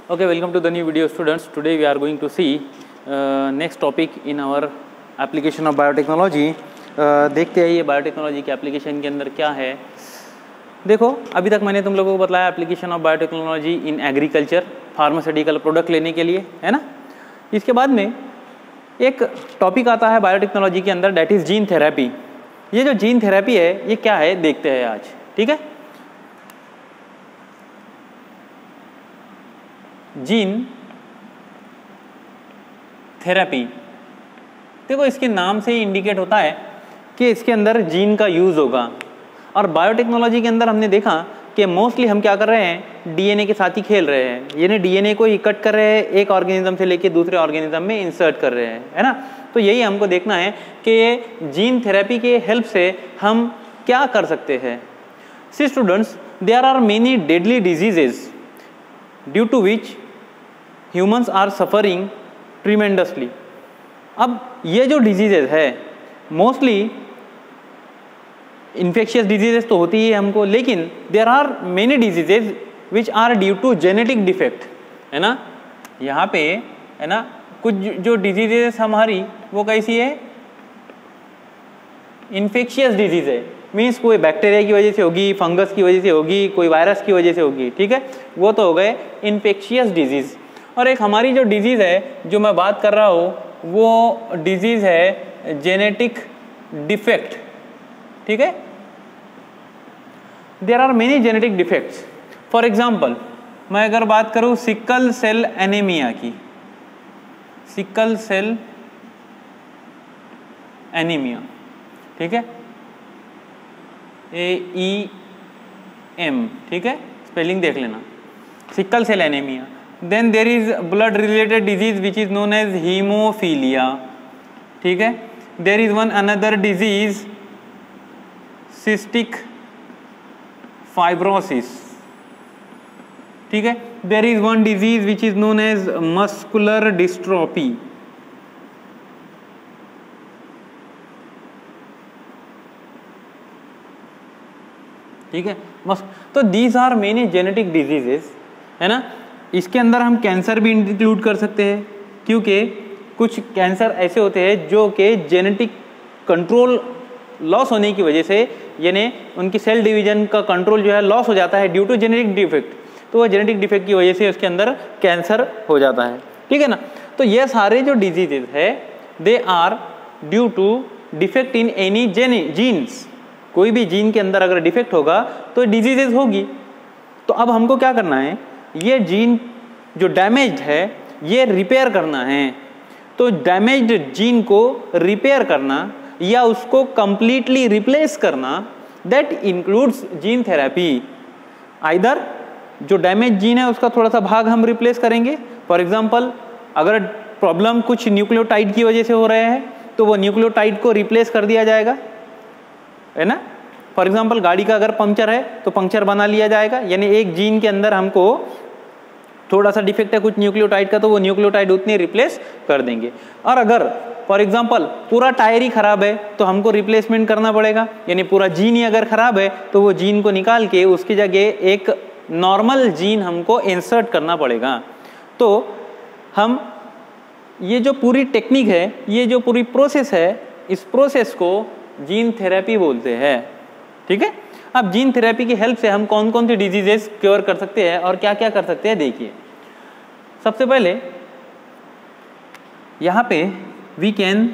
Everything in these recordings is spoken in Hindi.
Okay, welcome to the new video, students. Today we are going to see next topic in our application of biotechnology. देखते हैं ये बायोटेक्नोलॉजी के एप्लीकेशन के अंदर क्या है। देखो, अभी तक मैंने तुम लोगों को बताया application of biotechnology in agriculture, pharmaceutical product लेने के लिए, है ना। इसके बाद में एक टॉपिक आता है बायोटेक्नोलॉजी के अंदर, डैट इज़ जीन थेरेपी। ये जो जीन थेरेपी है ये क्या है देखते हैं आज, ठीक है। जीन थेरेपी, देखो इसके नाम से ही इंडिकेट होता है कि इसके अंदर जीन का यूज़ होगा। और बायोटेक्नोलॉजी के अंदर हमने देखा कि मोस्टली हम क्या कर रहे हैं, डीएनए के साथ ही खेल रहे हैं, यानी डीएनए को ही कट कर रहे हैं, एक ऑर्गेनिज्म से लेके दूसरे ऑर्गेनिज्म में इंसर्ट कर रहे हैं, है ना। तो यही हमको देखना है कि ये जीन थेरेपी के हेल्प से हम क्या कर सकते हैं। See students, there are many deadly diseases due to which humans are suffering tremendously. अब ये जो डिजीजेज है मोस्टली इन्फेक्शियस डिजीजेस तो होती है हमको, लेकिन there are many diseases which are due to genetic defect, है ना। यहाँ पे है ना कुछ जो डिजीजेस हमारी वो कैसी है, इन्फेक्शियस डिजीज है, मीन्स कोई बैक्टीरिया की वजह से होगी, फंगस की वजह से होगी, कोई वायरस की वजह से होगी, ठीक है, वो तो हो गए इन्फेक्शियस डिजीज। और एक हमारी जो डिजीज है जो मैं बात कर रहा हूँ वो डिजीज है जेनेटिक डिफेक्ट, ठीक है। There are many genetic defects. For example मैं अगर बात करूँ सिकल सेल एनीमिया की, सिकल सेल एनीमिया, ठीक है, AEM, ठीक है, स्पेलिंग देख लेना, sickle cell anaemia. Then there is blood related disease which is known as haemophilia, ठीक है। There is one another disease cystic fibrosis, ठीक है। There is one disease which is known as muscular dystrophy, ठीक है। तो these are many genetic diseases, है ना। इसके अंदर हम कैंसर भी इंक्लूड कर सकते हैं, क्योंकि कुछ कैंसर ऐसे होते हैं जो कि जेनेटिक कंट्रोल लॉस होने की वजह से, यानी उनकी सेल डिवीजन का कंट्रोल जो है लॉस हो जाता है ड्यू टू जेनेटिक डिफेक्ट, तो वो जेनेटिक डिफेक्ट की वजह से उसके अंदर कैंसर हो जाता है, ठीक है ना। तो ये सारे जो डिजीजेज है they are due to defect in any genes. कोई भी जीन के अंदर अगर डिफेक्ट होगा तो डिजीजेज होगी। तो अब हमको क्या करना है, ये जीन जो डैमेज्ड है ये रिपेयर करना है। तो डैमेज्ड जीन को रिपेयर करना या उसको कंप्लीटली रिप्लेस करना, that includes gene therapy. Either जो डैमेज जीन है उसका थोड़ा सा भाग हम रिप्लेस करेंगे। फॉर एग्जांपल अगर प्रॉब्लम कुछ न्यूक्लियोटाइड की वजह से हो रहे हैं तो वो न्यूक्लियोटाइड को रिप्लेस कर दिया जाएगा, है ना। फॉर एग्जांपल गाड़ी का अगर पंक्चर है तो पंक्चर बना लिया जाएगा, यानी एक जीन के अंदर हमको थोड़ा सा डिफेक्ट है कुछ न्यूक्लियोटाइड का तो वो न्यूक्लियोटाइड उतने रिप्लेस कर देंगे। और अगर फॉर एग्जांपल पूरा टायर ही खराब है तो हमको रिप्लेसमेंट करना पड़ेगा, यानी पूरा जीन ही अगर खराब है तो वो जीन को निकाल के उसकी जगह एक नॉर्मल जीन हमको इंसर्ट करना पड़ेगा। तो हम ये जो पूरी टेक्निक है, ये जो पूरी प्रोसेस है, इस प्रोसेस को जीन थेरेपी बोलते हैं, ठीक है। अब जीन थेरेपी की हेल्प से हम कौन कौन सी डिजीजेस क्योर कर सकते हैं और क्या क्या कर सकते हैं देखिए। सबसे पहले यहां पे we can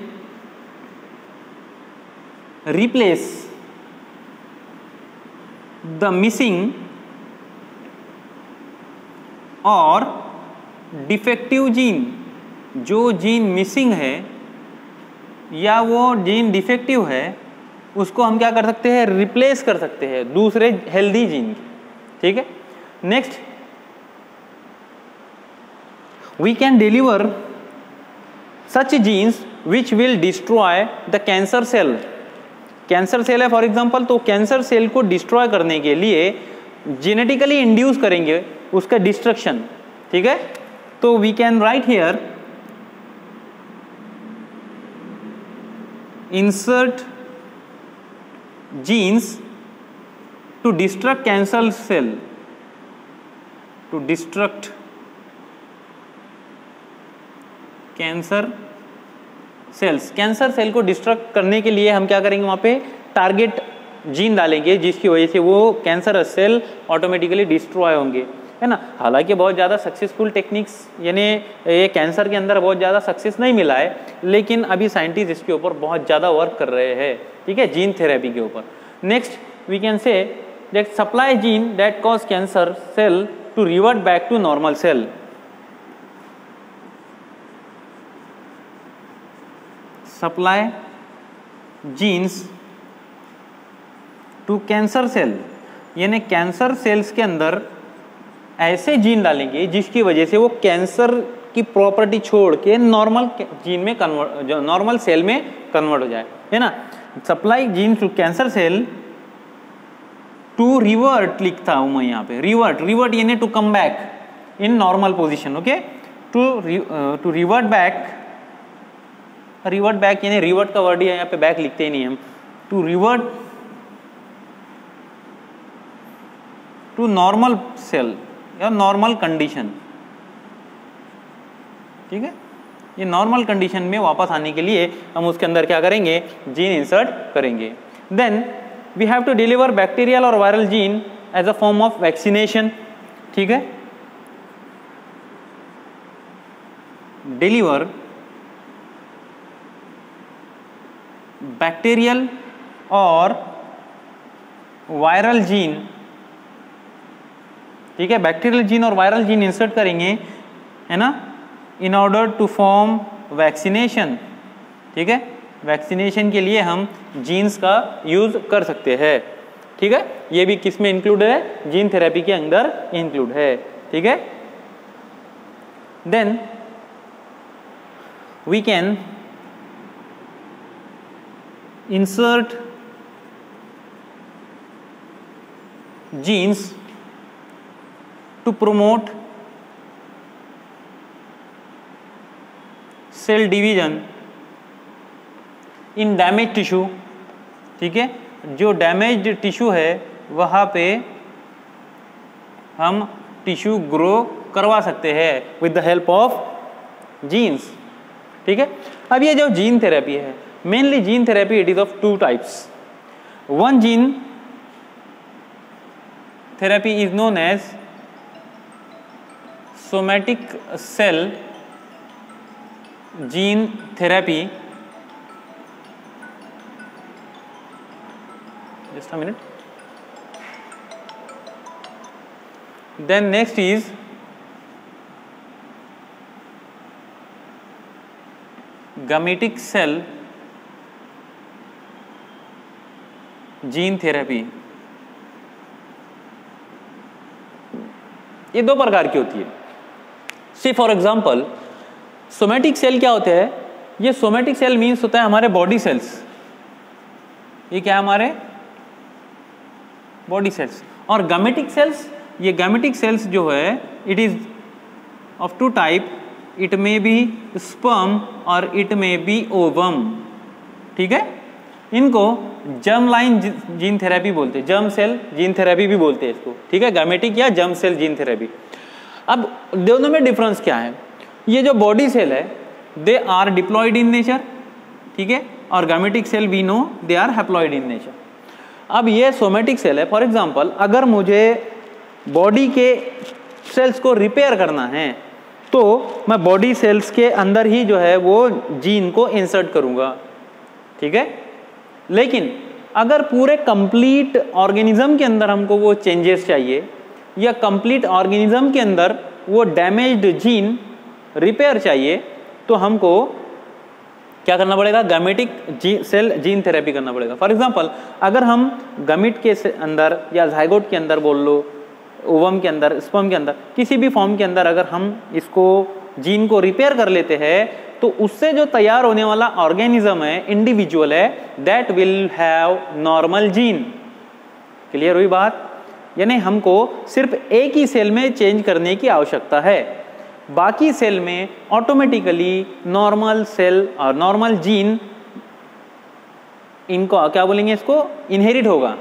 replace the missing और डिफेक्टिव जीन। जो जीन मिसिंग है या वो जीन डिफेक्टिव है उसको हम क्या कर सकते हैं, रिप्लेस कर सकते हैं दूसरे हेल्दी जीन, ठीक है। Next we can deliver such genes which will destroy the cancer cell. Cancer cell है फॉर एग्जांपल, तो कैंसर सेल को डिस्ट्रॉय करने के लिए जेनेटिकली इंड्यूस करेंगे उसका डिस्ट्रक्शन, ठीक है। तो we can right here insert genes to destruct cancer cell, to destruct cancer cells, cancer cell को डिस्ट्रक्ट करने के लिए हम क्या करेंगे, वहाँ पे टारगेट जीन डालेंगे जिसकी वजह से वो कैंसर सेल ऑटोमेटिकली डिस्ट्रॉय होंगे, है ना। हालांकि बहुत ज़्यादा सक्सेसफुल टेक्निक्स यानी ये कैंसर के अंदर बहुत ज़्यादा सक्सेस नहीं मिला है, लेकिन अभी साइंटिस्ट इसके ऊपर बहुत ज़्यादा वर्क कर रहे हैं, ठीक है, जीन थेरेपी के ऊपर। Next we can say that supply gene that cause cancer cell to revert back to normal cell. Supply genes to cancer cell, यानी कैंसर सेल्स के अंदर ऐसे जीन डालेंगे जिसकी वजह से वो कैंसर की प्रॉपर्टी छोड़ के नॉर्मल जीन में कन्वर्ट, जो नॉर्मल सेल में कन्वर्ट हो जाए, है ना। Supply gene to cancer cell to revert लिखता हूं मैं यहाँ पे, रिवर्ट, रिवर्ट यानी to come back in normal position, okay. To revert back, revert back यानी रिवर्ट का वर्ड है यहाँ पे, बैक लिखते ही नहीं हम, to revert to normal cell या नॉर्मल कंडीशन, ठीक है। ये नॉर्मल कंडीशन में वापस आने के लिए हम उसके अंदर क्या करेंगे, जीन इंसर्ट करेंगे। Then we have to deliver bacterial और viral gene as a form of vaccination, ठीक है। डिलीवर बैक्टीरियल और वायरल जीन, ठीक है, बैक्टीरियल जीन और वायरल जीन इंसर्ट करेंगे, है ना, in order to form vaccination, ठीक है। वैक्सीनेशन के लिए हम जीन्स का यूज कर सकते हैं, ठीक है। ये भी किस में इंक्लूड है, जीन थेरेपी के अंदर इंक्लूड है, ठीक है। Then we can insert genes to promote cell division in damaged tissue, ठीक है। जो डैमेज्ड टिश्यू है वहाँ पे हम टिश्यू ग्रो करवा सकते हैं with the help of genes, ठीक है। अब ये जो जीन थेरेपी है, mainly gene therapy it is of two types. One gene therapy is known as somatic cell gene therapy, just a minute. Then next is gametic cell gene therapy. ये दो प्रकार की होती है। See for example somatic cell क्या होते हैं, ये सोमैटिक सेल मीन्स होता है हमारे बॉडी सेल्स, ये क्या है हमारे बॉडी सेल्स। और गैमेटिक सेल्स, ये गैमेटिक सेल्स जो है it is of two type, it may be sperm और इट मे बी ओवम, ठीक है। इनको जर्म लाइन जीन थेरेपी बोलते हैं, जर्म सेल जीन थेरेपी भी बोलते हैं इसको, ठीक है, गैमेटिक या जर्म सेल जीन थेरेपी। अब दोनों में डिफरेंस क्या है, ये जो बॉडी सेल है they are diploid in nature, ठीक है, और gametic cell we know they are haploid in nature. अब ये सोमैटिक सेल है, फॉर एग्जांपल अगर मुझे बॉडी के सेल्स को रिपेयर करना है तो मैं बॉडी सेल्स के अंदर ही जो है वो जीन को इंसर्ट करूंगा, ठीक है। लेकिन अगर पूरे कंप्लीट ऑर्गेनिज्म के अंदर हमको वो चेंजेस चाहिए या कंप्लीट ऑर्गेनिज्म के अंदर वो डैमेज्ड जीन रिपेयर चाहिए तो हमको क्या करना पड़ेगा, गैमेटिक सेल जीन थेरेपी करना पड़ेगा। फॉर एग्जांपल अगर हम गैमेट के अंदर या जाइगोट के अंदर बोल लो, ओवम के अंदर, स्पर्म के अंदर, किसी भी फॉर्म के अंदर अगर हम इसको जीन को रिपेयर कर लेते हैं तो उससे जो तैयार होने वाला ऑर्गेनिज्म है, इंडिविजुअल है, that will have normal gene. Clear हुई बात? यानी हमको सिर्फ एक ही सेल में चेंज करने की आवश्यकता है, बाकी सेल में ऑटोमेटिकली नॉर्मल सेल और नॉर्मल जीन, इनको क्या बोलेंगे, इसको इनहेरिट होगा।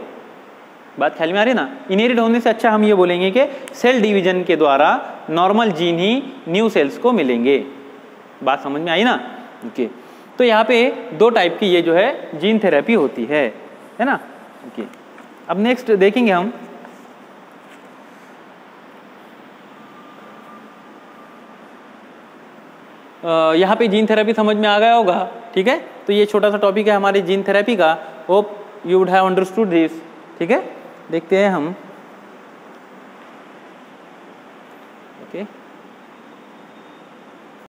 बात ख्याल में आ रही ना? इनहेरिट होने से अच्छा हम ये बोलेंगे कि सेल डिवीजन के द्वारा नॉर्मल जीन ही न्यू सेल्स को मिलेंगे, बात समझ में आई ना? ओके, तो यहाँ पे 2 टाइप की ये जो है जीन थेरेपी होती है ना? ओके, अब नेक्स्ट देखेंगे हम यहाँ पे जीन थेरेपी समझ में आ गया होगा, ठीक है? तो ये छोटा सा टॉपिक है हमारे जीन थेरेपी का। Hope you would have understood this, ठीक है? देखते हैं हम